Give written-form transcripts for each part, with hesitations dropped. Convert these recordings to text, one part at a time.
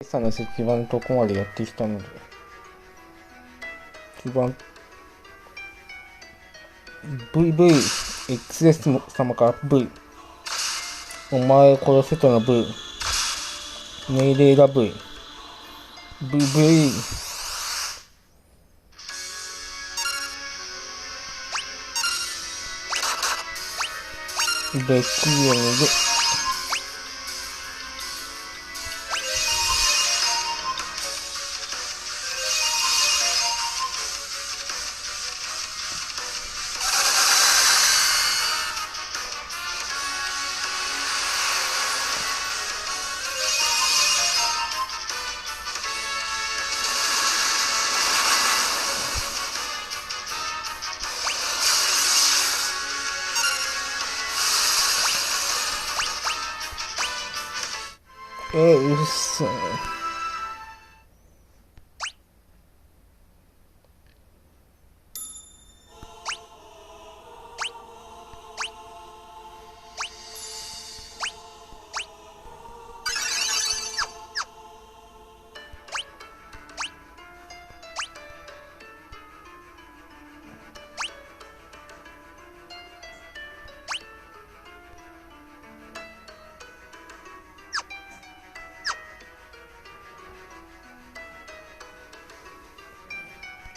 さんの一番遠くまでやってきたので、一番 VVXS 様から V、お前殺せとの V、命令だ V、VV、レクイエムで、うっせえ。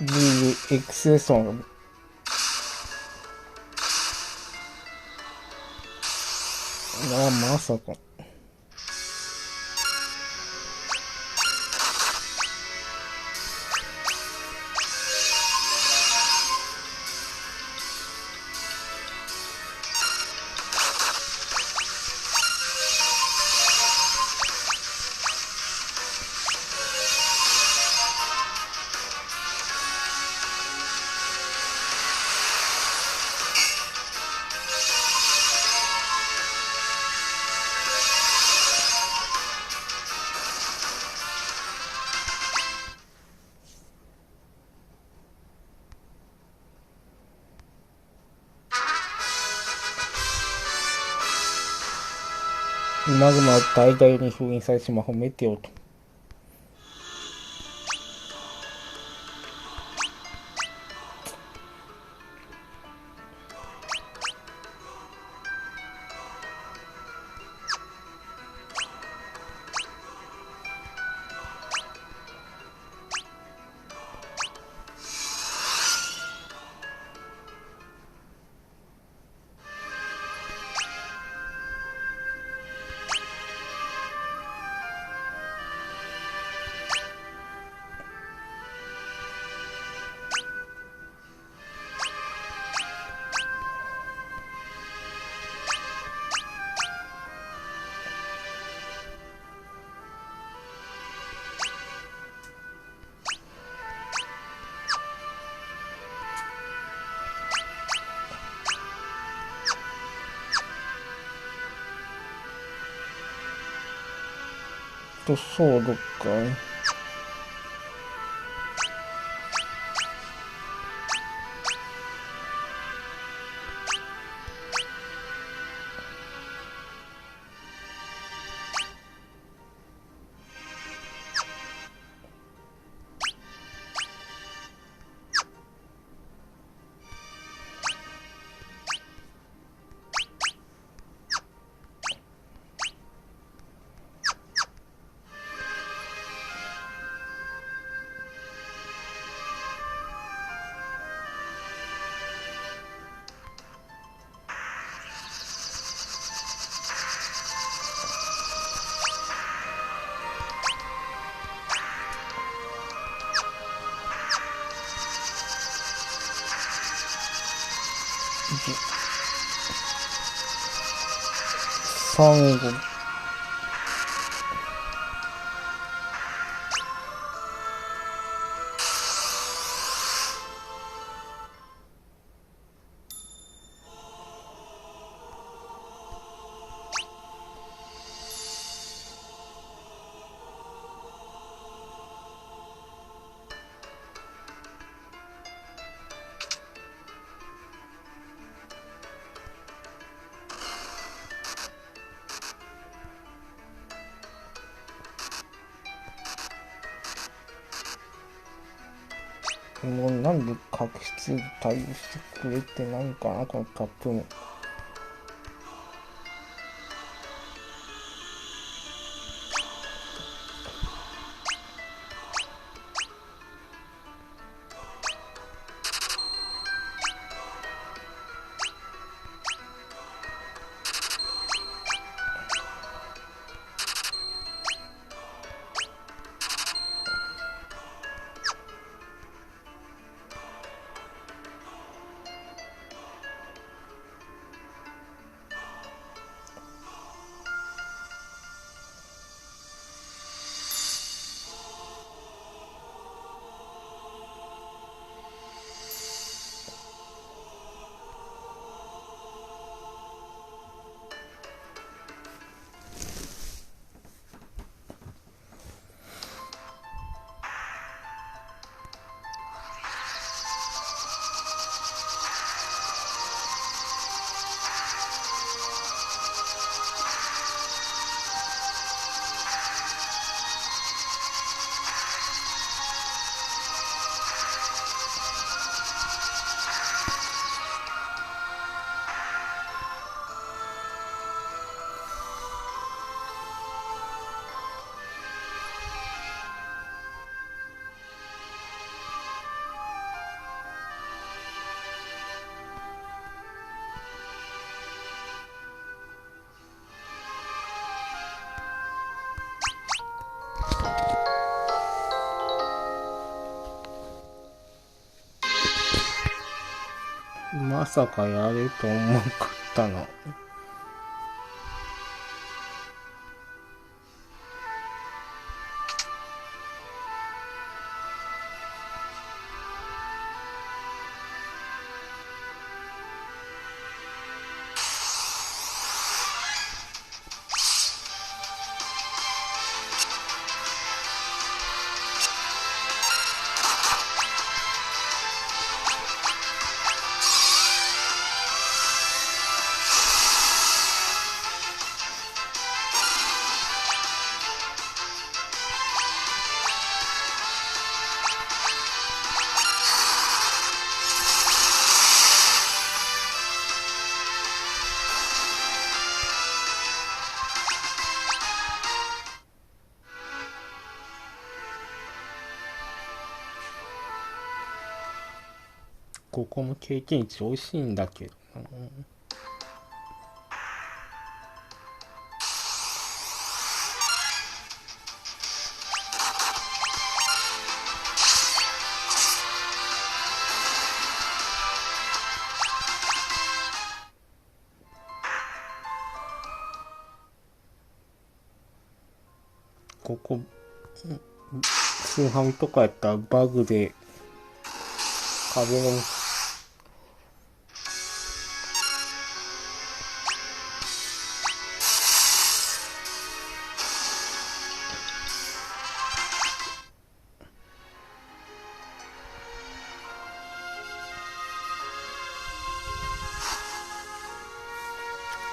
VVXS 様が、まさか。マグマを大々に封印されしま褒めてよと。そうどっかい。3、もうなんで隠し対応してくれてないんかな、このタップも。まさかやると思わなかったな。ここも経験値美味しいんだけどな。ここ、スーハミとかやったらバグで壁の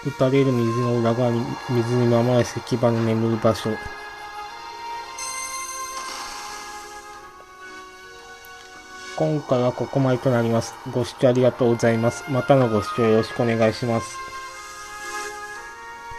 打たれる水の裏側に水にままれ石板の眠る場所。今回はここまでとなります。ご視聴ありがとうございます。またのご視聴よろしくお願いします。